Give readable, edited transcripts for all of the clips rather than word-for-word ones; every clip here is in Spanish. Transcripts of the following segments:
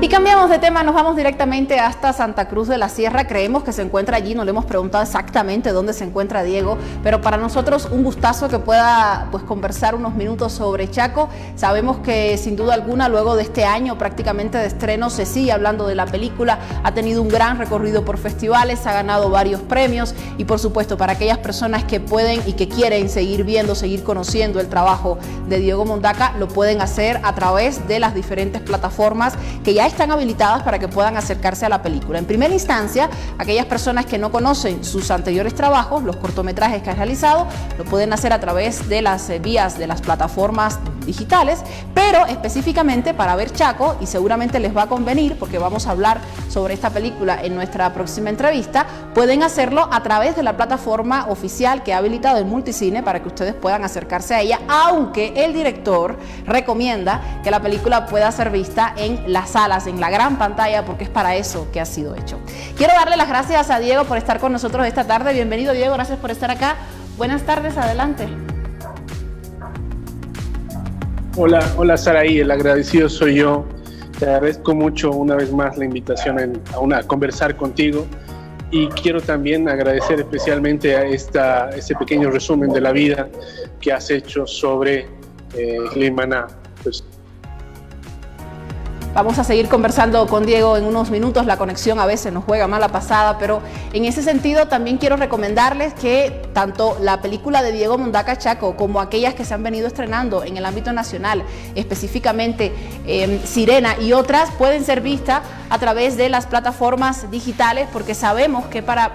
Y cambiamos de tema, nos vamos directamente hasta Santa Cruz de la Sierra. Creemos que se encuentra allí, no le hemos preguntado exactamente dónde se encuentra Diego, pero para nosotros un gustazo que pueda conversar unos minutos sobre Chaco. Sabemos que sin duda alguna luego de este año prácticamente de estreno se sigue hablando de la película, ha tenido un gran recorrido por festivales, ha ganado varios premios y por supuesto para aquellas personas que pueden y que quieren seguir viendo, seguir conociendo el trabajo de Diego Mondaca, lo pueden hacer a través de las diferentes plataformas que ya están habilitadas para que puedan acercarse a la película. En primera instancia, aquellas personas que no conocen sus anteriores trabajos, los cortometrajes que han realizado, lo pueden hacer a través de las vías de las plataformas digitales, pero específicamente para ver Chaco, y seguramente les va a convenir porque vamos a hablar sobre esta película en nuestra próxima entrevista, pueden hacerlo a través de la plataforma oficial que ha habilitado el Multicine para que ustedes puedan acercarse a ella, aunque el director recomienda que la película pueda ser vista en las salas, en la gran pantalla, porque es para eso que ha sido hecho. Quiero darle las gracias a Diego por estar con nosotros esta tarde. Bienvenido, Diego, gracias por estar acá. Buenas tardes, adelante. Hola Saraí, el agradecido soy yo. Te agradezco mucho una vez más la invitación a conversar contigo y quiero también agradecer especialmente a este pequeño resumen de la vida que has hecho sobre Limana. Vamos a seguir conversando con Diego en unos minutos, la conexión a veces nos juega mala pasada, pero en ese sentido también quiero recomendarles que tanto la película de Diego Mondaca Chaco como aquellas que se han venido estrenando en el ámbito nacional, específicamente Sirena y otras, pueden ser vistas a través de las plataformas digitales, porque sabemos que para,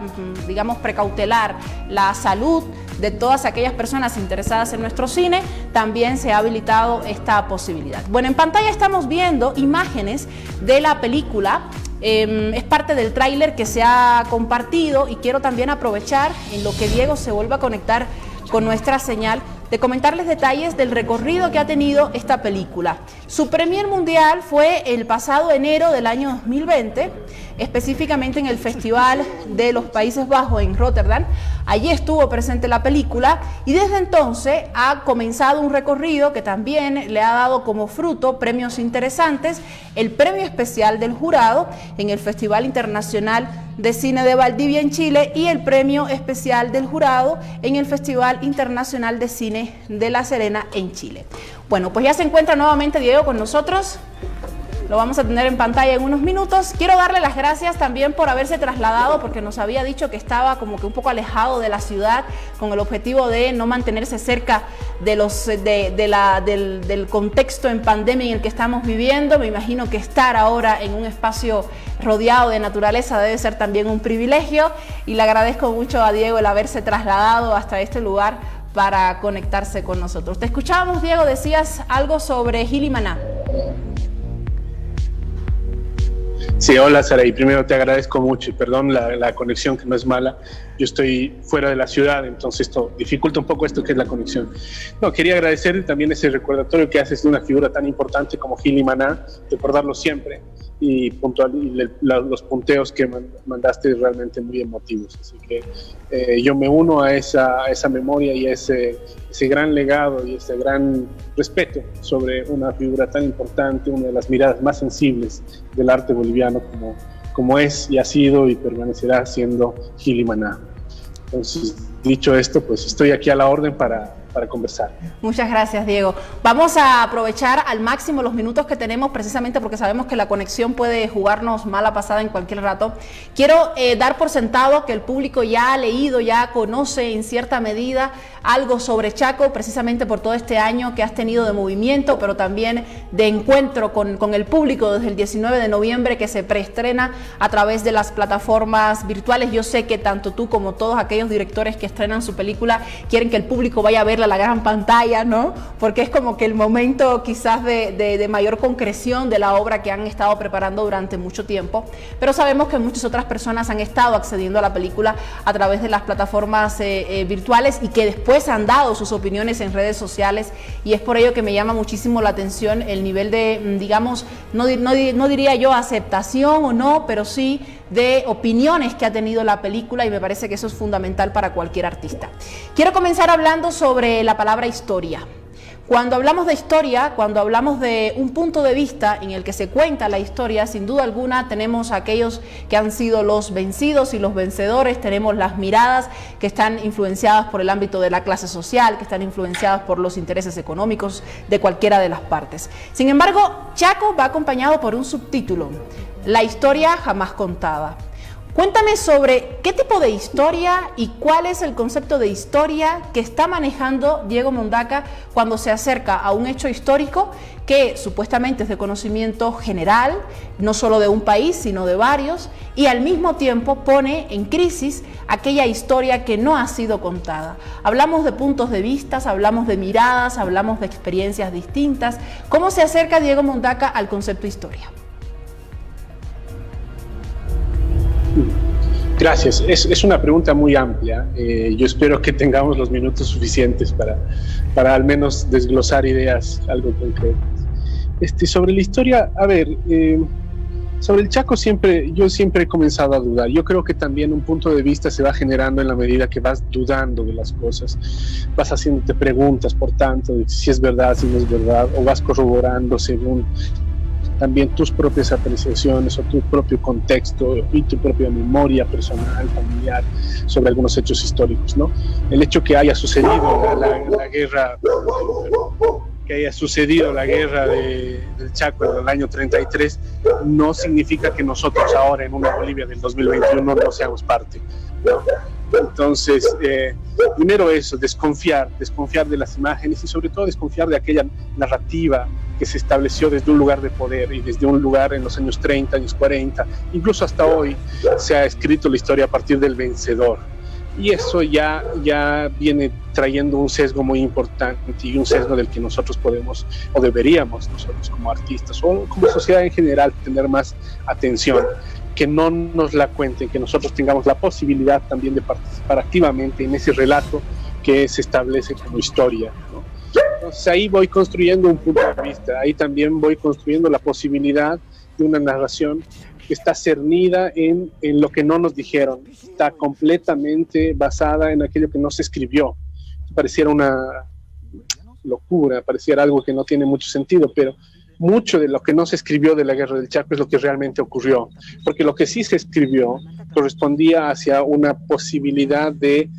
digamos, precautelar la salud de todas aquellas personas interesadas en nuestro cine, también se ha habilitado esta posibilidad. Bueno, en pantalla estamos viendo imágenes de la película, es parte del tráiler que se ha compartido y quiero también aprovechar en lo que Diego se vuelva a conectar con nuestra señal, de comentarles detalles del recorrido que ha tenido esta película. Su premier mundial fue el pasado enero del año 2020, específicamente en el Festival de los Países Bajos en Rotterdam. Allí estuvo presente la película y desde entonces ha comenzado un recorrido que también le ha dado como fruto premios interesantes, el premio especial del jurado en el Festival Internacional de Cine de Valdivia en Chile y el premio especial del jurado en el Festival Internacional de Cine de La Serena en Chile. Bueno, pues ya se encuentra nuevamente Diego con nosotros. Lo vamos a tener en pantalla en unos minutos. Quiero darle las gracias también por haberse trasladado, porque nos había dicho que estaba como que un poco alejado de la ciudad con el objetivo de no mantenerse cerca de del contexto en pandemia en el que estamos viviendo. Me imagino que estar ahora en un espacio rodeado de naturaleza debe ser también un privilegio y le agradezco mucho a Diego el haberse trasladado hasta este lugar para conectarse con nosotros. Te escuchábamos, Diego, decías algo sobre Gil y Maná. Sí, hola Sara, y primero te agradezco mucho y perdón la conexión que no es mala. Yo estoy fuera de la ciudad, entonces esto dificulta un poco esto que es la conexión. No, quería agradecer también ese recordatorio que haces de una figura tan importante como Gil y Maná, recordarlo siempre y los punteos que mandaste realmente muy emotivos. Así que yo me uno a esa memoria y a ese gran legado y ese gran respeto sobre una figura tan importante, una de las miradas más sensibles del arte boliviano como es y ha sido y permanecerá siendo Gil y Maná. Entonces, dicho esto, pues estoy aquí a la orden para conversar. Muchas gracias, Diego. Vamos a aprovechar al máximo los minutos que tenemos, precisamente porque sabemos que la conexión puede jugarnos mala pasada en cualquier rato. Quiero dar por sentado que el público ya ha leído, ya conoce en cierta medida algo sobre Chaco, precisamente por todo este año que has tenido de movimiento, pero también de encuentro con el público desde el 19 de noviembre que se preestrena a través de las plataformas virtuales. Yo sé que tanto tú como todos aquellos directores que estrenan su película quieren que el público vaya a verla a la gran pantalla, ¿no? Porque es como que el momento quizás de mayor concreción de la obra que han estado preparando durante mucho tiempo, pero sabemos que muchas otras personas han estado accediendo a la película a través de las plataformas virtuales y que después han dado sus opiniones en redes sociales, y es por ello que me llama muchísimo la atención el nivel de, digamos, no diría yo aceptación o no, pero sí de opiniones que ha tenido la película, y me parece que eso es fundamental para cualquier artista. Quiero comenzar hablando sobre la palabra historia. Cuando hablamos de historia, cuando hablamos de un punto de vista en el que se cuenta la historia, sin duda alguna tenemos a aquellos que han sido los vencidos y los vencedores, tenemos las miradas que están influenciadas por el ámbito de la clase social, que están influenciadas por los intereses económicos de cualquiera de las partes. Sin embargo, Chaco va acompañado por un subtítulo: La historia jamás contada. Cuéntame sobre qué tipo de historia y cuál es el concepto de historia que está manejando Diego Mondaca cuando se acerca a un hecho histórico que supuestamente es de conocimiento general, no solo de un país, sino de varios, y al mismo tiempo pone en crisis aquella historia que no ha sido contada. Hablamos de puntos de vista, hablamos de miradas, hablamos de experiencias distintas. ¿Cómo se acerca Diego Mondaca al concepto historia? Gracias. Es una pregunta muy amplia. Yo espero que tengamos los minutos suficientes para al menos desglosar ideas algo concretas. Sobre la historia, a ver, sobre el Chaco yo siempre he comenzado a dudar. Yo creo que también un punto de vista se va generando en la medida que vas dudando de las cosas. Vas haciéndote preguntas, por tanto, de si es verdad, si no es verdad, o vas corroborando según también tus propias apreciaciones o tu propio contexto y tu propia memoria personal, familiar sobre algunos hechos históricos, ¿no? El hecho que haya sucedido la guerra del Chaco en el año 33 no significa que nosotros ahora en una Bolivia del 2021 no seamos parte, ¿no? Entonces, primero eso, desconfiar de las imágenes y sobre todo desconfiar de aquella narrativa que se estableció desde un lugar de poder y desde un lugar en los años 30, años 40, incluso hasta hoy se ha escrito la historia a partir del vencedor. Y eso ya viene trayendo un sesgo muy importante y un sesgo del que nosotros podemos o deberíamos nosotros como artistas o como sociedad en general tener más atención, que no nos la cuenten, que nosotros tengamos la posibilidad también de participar activamente en ese relato que se establece como historia, ¿no? Entonces ahí voy construyendo un punto de vista, ahí también voy construyendo la posibilidad de una narración que está cernida en lo que no nos dijeron, está completamente basada en aquello que no se escribió. Pareciera una locura, pareciera algo que no tiene mucho sentido, pero mucho de lo que no se escribió de la Guerra del Chaco es lo que realmente ocurrió, porque lo que sí se escribió correspondía hacia una posibilidad de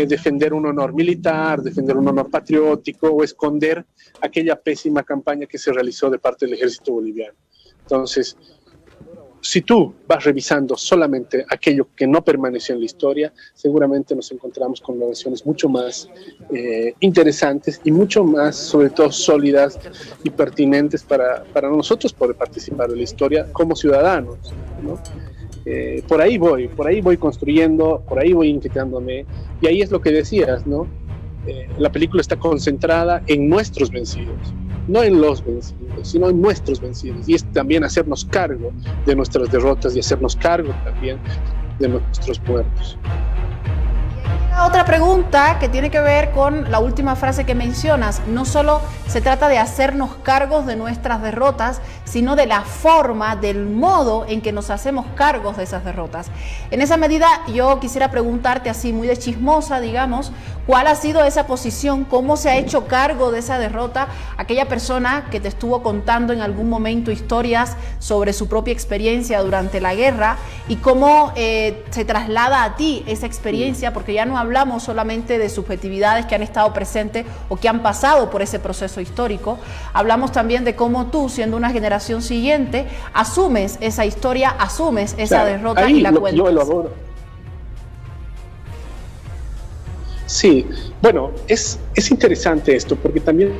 defender un honor militar, defender un honor patriótico o esconder aquella pésima campaña que se realizó de parte del ejército boliviano. Entonces, si tú vas revisando solamente aquello que no permaneció en la historia, seguramente nos encontramos con narraciones mucho más interesantes y mucho más, sobre todo, sólidas y pertinentes para nosotros poder participar de la historia como ciudadanos, ¿no? Por ahí voy construyendo, por ahí voy inquietándome, y ahí es lo que decías, ¿no? La película está concentrada en nuestros vencidos, no en los vencidos, sino en nuestros vencidos, y es también hacernos cargo de nuestras derrotas y hacernos cargo también de nuestros muertos. Otra pregunta que tiene que ver con la última frase que mencionas. No solo se trata de hacernos cargos de nuestras derrotas, sino de la forma, del modo en que nos hacemos cargos de esas derrotas. En esa medida, yo quisiera preguntarte así, muy de chismosa, digamos, ¿cuál ha sido esa posición? ¿Cómo se ha hecho cargo de esa derrota aquella persona que te estuvo contando en algún momento historias sobre su propia experiencia durante la guerra y cómo se traslada a ti esa experiencia? Porque ya no hablamos solamente de subjetividades que han estado presentes o que han pasado por ese proceso histórico, hablamos también de cómo tú, siendo una generación siguiente, asumes esa historia, asumes esa derrota y la cuentas. Yo lo adoro. Sí, bueno, es interesante esto, porque también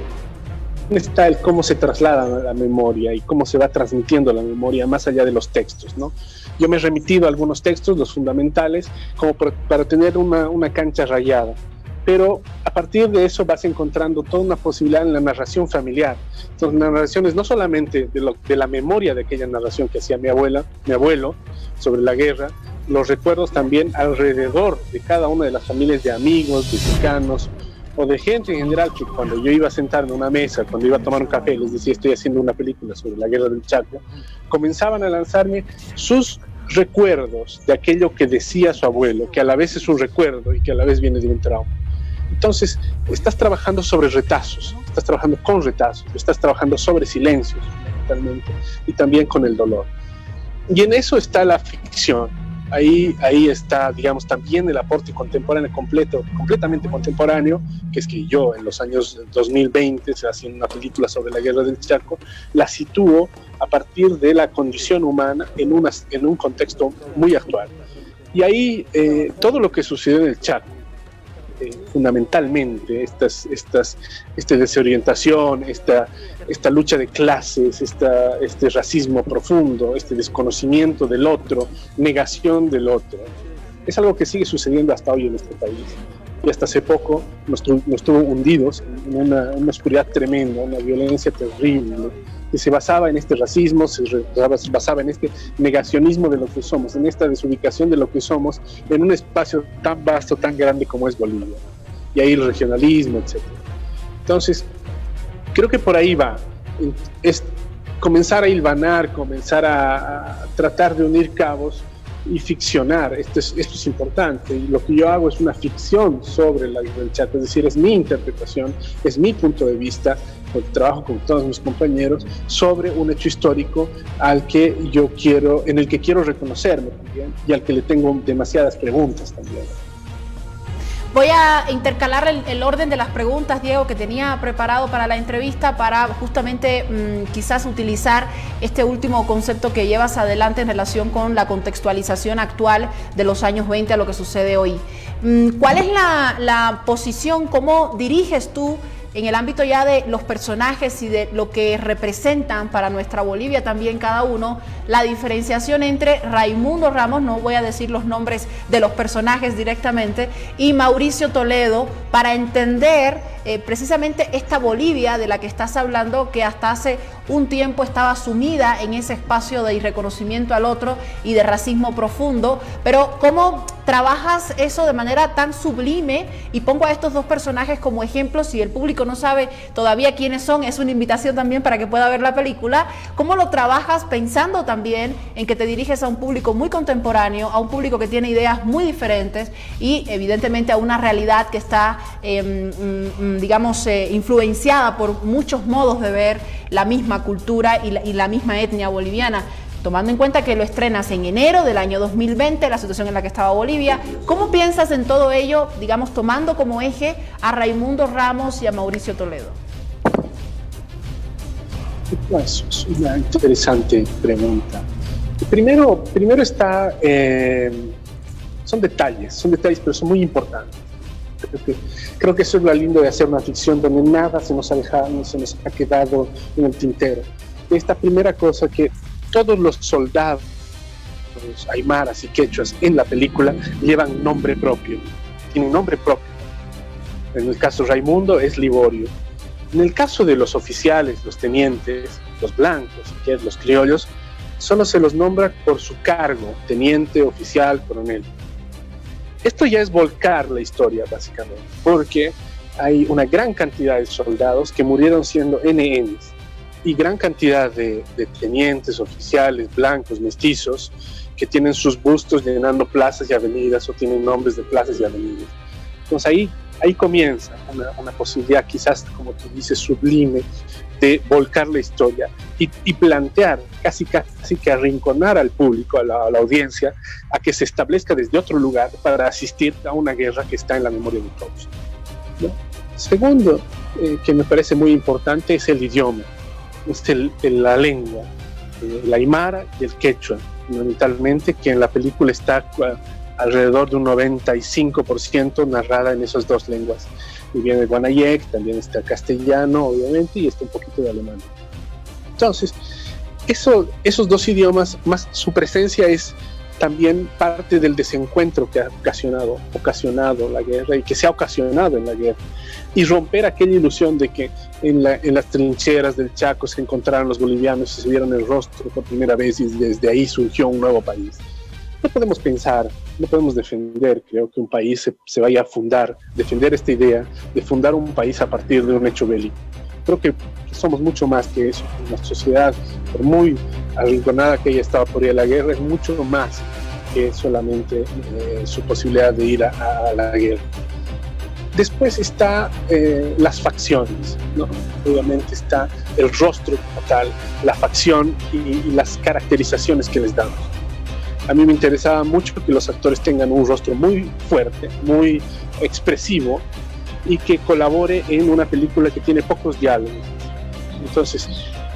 está el cómo se traslada la memoria y cómo se va transmitiendo la memoria más allá de los textos, ¿no? Yo me he remitido a algunos textos, los fundamentales, como para tener una cancha rayada, pero a partir de eso vas encontrando toda una posibilidad en la narración familiar. Entonces, las narraciones no solamente de la memoria de aquella narración que hacía mi abuelo sobre la guerra, los recuerdos también alrededor de cada una de las familias de amigos, de cercanos, o de gente en general, que cuando yo iba a sentarme a una mesa, cuando iba a tomar un café, les decía, estoy haciendo una película sobre la guerra del Chaco, comenzaban a lanzarme sus recuerdos de aquello que decía su abuelo, que a la vez es un recuerdo y que a la vez viene de un trauma. Entonces, estás trabajando sobre retazos, estás trabajando con retazos, estás trabajando sobre silencios, fundamentalmente, y también con el dolor. Y en eso está la ficción. Ahí está, digamos, también el aporte contemporáneo completamente contemporáneo, que es que yo en los años 2020, se haciendo una película sobre la guerra del Chaco, la sitúo a partir de la condición humana en un contexto muy actual. Y ahí todo lo que sucedió en el Chaco, fundamentalmente esta desorientación, esta lucha de clases, este racismo profundo, este desconocimiento del otro, negación del otro, es algo que sigue sucediendo hasta hoy en nuestro país. Y hasta hace poco nos tuvo hundidos en una oscuridad tremenda, una violencia terrible, que se basaba en este racismo, se basaba en este negacionismo de lo que somos, en esta desubicación de lo que somos, en un espacio tan vasto, tan grande como es Bolivia. Y ahí el regionalismo, etc. Entonces, creo que por ahí va. Es comenzar a hilvanar, comenzar a tratar de unir cabos y ficcionar. Esto es importante, y lo que yo hago es una ficción sobre la guerra del Chaco, es decir, es mi interpretación, es mi punto de vista, porque trabajo con todos mis compañeros sobre un hecho histórico en el que quiero reconocerme también, y al que le tengo demasiadas preguntas también. Voy a intercalar el orden de las preguntas, Diego, que tenía preparado para la entrevista, para justamente quizás utilizar este último concepto que llevas adelante en relación con la contextualización actual de los años 20 a lo que sucede hoy. ¿Cuál es la posición, cómo diriges tú en el ámbito ya de los personajes y de lo que representan para nuestra Bolivia también cada uno, la diferenciación entre Raimundo Ramos, no voy a decir los nombres de los personajes directamente, y Mauricio Toledo, para entender precisamente esta Bolivia de la que estás hablando, que hasta hace un tiempo estaba sumida en ese espacio de irreconocimiento al otro y de racismo profundo, pero ¿cómo trabajas eso de manera tan sublime? Y pongo a estos dos personajes como ejemplos, si el público no sabe todavía quiénes son, es una invitación también para que pueda ver la película. ¿Cómo lo trabajas pensando también en que te diriges a un público muy contemporáneo, a un público que tiene ideas muy diferentes y evidentemente a una realidad que está, digamos, influenciada por muchos modos de ver la misma cultura y la misma etnia boliviana? Tomando en cuenta que lo estrenas en enero del año 2020, la situación en la que estaba Bolivia, ¿cómo piensas en todo ello, digamos, tomando como eje a Raimundo Ramos y a Mauricio Toledo? Pues, es una interesante pregunta. Primero está, son detalles, pero son muy importantes. Creo que eso es lo lindo de hacer una ficción donde nada se nos ha quedado en el tintero. Esta primera cosa, que todos los soldados aymaras y quechuas en la película llevan nombre propio, tienen nombre propio. En el caso de Raimundo es Liborio. En el caso de los oficiales, los tenientes, los blancos, los criollos, solo se los nombra por su cargo: teniente, oficial, coronel. Esto ya es volcar la historia, básicamente, porque hay una gran cantidad de soldados que murieron siendo NNs, y gran cantidad de tenientes, oficiales, blancos, mestizos, que tienen sus bustos llenando plazas y avenidas, o tienen nombres de plazas y avenidas. Entonces ahí comienza una posibilidad, quizás, como tú dices, sublime, de volcar la historia y plantear, casi que arrinconar al público, a la audiencia, a que se establezca desde otro lugar para asistir a una guerra que está en la memoria de todos, ¿no? Segundo, que me parece muy importante, es el idioma, es la lengua, el aymara y el quechua, fundamentalmente, que en la película está alrededor de un 95% narrada en esas dos lenguas. Y viene el guanayec, también está castellano, obviamente, y está un poquito de alemán. Entonces, esos dos idiomas, más su presencia, es también parte del desencuentro que ha ocasionado la guerra y que se ha ocasionado en la guerra. Y romper aquella ilusión de que en las trincheras del Chaco se encontraron los bolivianos y se vieron el rostro por primera vez, y desde ahí surgió un nuevo país. No podemos pensar, no podemos defender, creo, que un país se vaya a fundar, defender esta idea de fundar un país a partir de un hecho bélico. Creo que somos mucho más que eso. Una sociedad, por muy arrinconada que haya estado por ir a la guerra, es mucho más que solamente su posibilidad de ir a la guerra. Después está las facciones, ¿no? Obviamente está el rostro como tal, la facción y las caracterizaciones que les damos. A mí me interesaba mucho que los actores tengan un rostro muy fuerte, muy expresivo y que colabore en una película que tiene pocos diálogos. Entonces,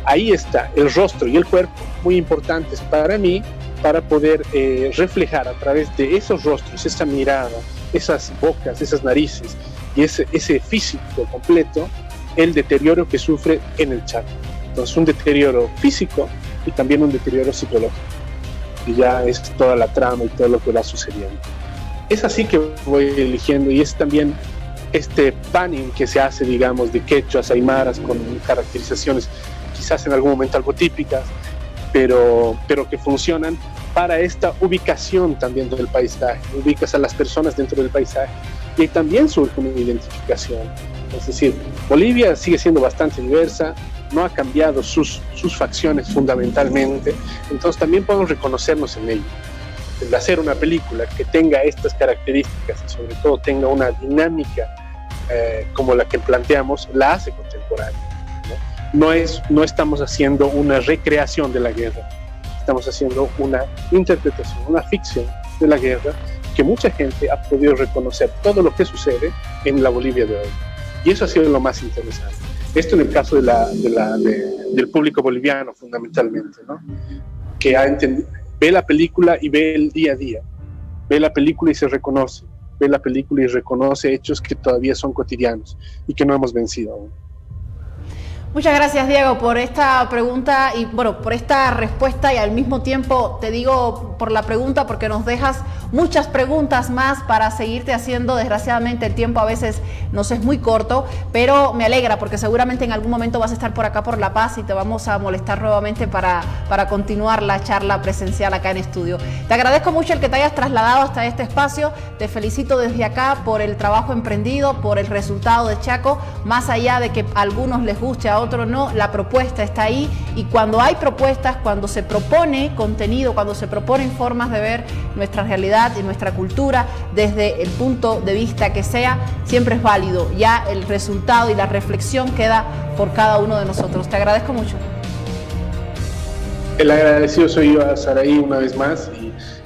ahí está el rostro y el cuerpo, muy importantes para mí, para poder reflejar a través de esos rostros, esa mirada, esas bocas, esas narices y ese físico completo, el deterioro que sufre en el Chaco. Entonces, un deterioro físico y también un deterioro psicológico. Y ya es toda la trama y todo lo que va sucediendo. Es así que voy eligiendo, y es también este panning que se hace, digamos, de quechuas, aymaras, con caracterizaciones quizás en algún momento algo típicas, pero que funcionan para esta ubicación también del paisaje. Ubicas a las personas dentro del paisaje y también surge una identificación. Es decir, Bolivia sigue siendo bastante diversa, no ha cambiado sus facciones fundamentalmente, entonces también podemos reconocernos en ello. El hacer una película que tenga estas características y sobre todo tenga una dinámica como la que planteamos, la hace contemporánea. No estamos haciendo una recreación de la guerra, estamos haciendo una interpretación, una ficción de la guerra que mucha gente ha podido reconocer todo lo que sucede en la Bolivia de hoy. Y eso ha sido lo más interesante. Esto en el caso del público boliviano fundamentalmente, ¿no? Que ve la película y ve el día a día, ve la película y se reconoce, ve la película y reconoce hechos que todavía son cotidianos y que no hemos vencido aún. Muchas gracias, Diego, por esta pregunta y bueno, por esta respuesta, y al mismo tiempo te digo por la pregunta porque nos dejas muchas preguntas más para seguirte haciendo. Desgraciadamente el tiempo a veces nos es muy corto, pero me alegra porque seguramente en algún momento vas a estar por acá por La Paz y te vamos a molestar nuevamente para continuar la charla presencial acá en estudio. Te agradezco mucho el que te hayas trasladado hasta este espacio, te felicito desde acá por el trabajo emprendido, por el resultado de Chaco, más allá de que a algunos les guste, a otro no, la propuesta está ahí, y cuando hay propuestas, cuando se propone contenido, cuando se proponen formas de ver nuestra realidad y nuestra cultura desde el punto de vista que sea, siempre es válido. Ya el resultado y la reflexión queda por cada uno de nosotros. Te agradezco mucho. El agradecido soy yo a Saraí una vez más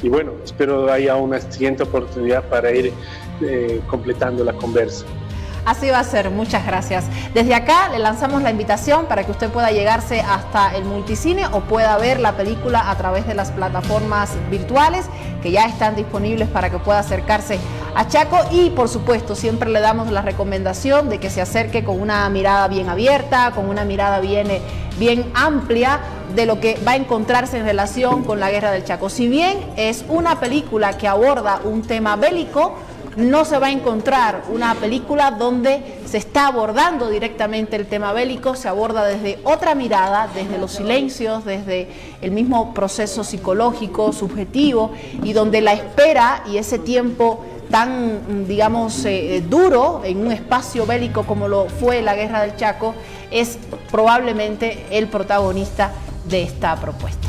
y bueno, espero haya una siguiente oportunidad para ir completando la conversa. Así va a ser, muchas gracias. Desde acá le lanzamos la invitación para que usted pueda llegarse hasta el multicine o pueda ver la película a través de las plataformas virtuales que ya están disponibles para que pueda acercarse a Chaco, y por supuesto siempre le damos la recomendación de que se acerque con una mirada bien abierta, con una mirada bien amplia de lo que va a encontrarse en relación con la guerra del Chaco. Si bien es una película que aborda un tema bélico, no se va a encontrar una película donde se está abordando directamente el tema bélico, se aborda desde otra mirada, desde los silencios, desde el mismo proceso psicológico, subjetivo, y donde la espera y ese tiempo tan, digamos, duro en un espacio bélico como lo fue la Guerra del Chaco, es probablemente el protagonista de esta propuesta.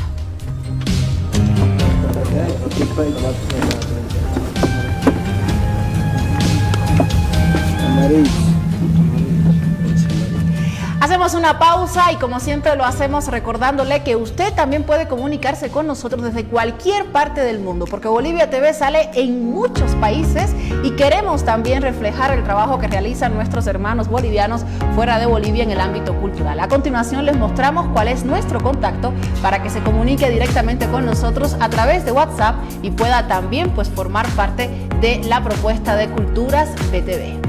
Hacemos una pausa y como siempre lo hacemos recordándole que usted también puede comunicarse con nosotros desde cualquier parte del mundo, porque Bolivia TV sale en muchos países y queremos también reflejar el trabajo que realizan nuestros hermanos bolivianos fuera de Bolivia en el ámbito cultural. A continuación les mostramos cuál es nuestro contacto para que se comunique directamente con nosotros a través de WhatsApp y pueda también formar parte de la propuesta de Culturas BTV.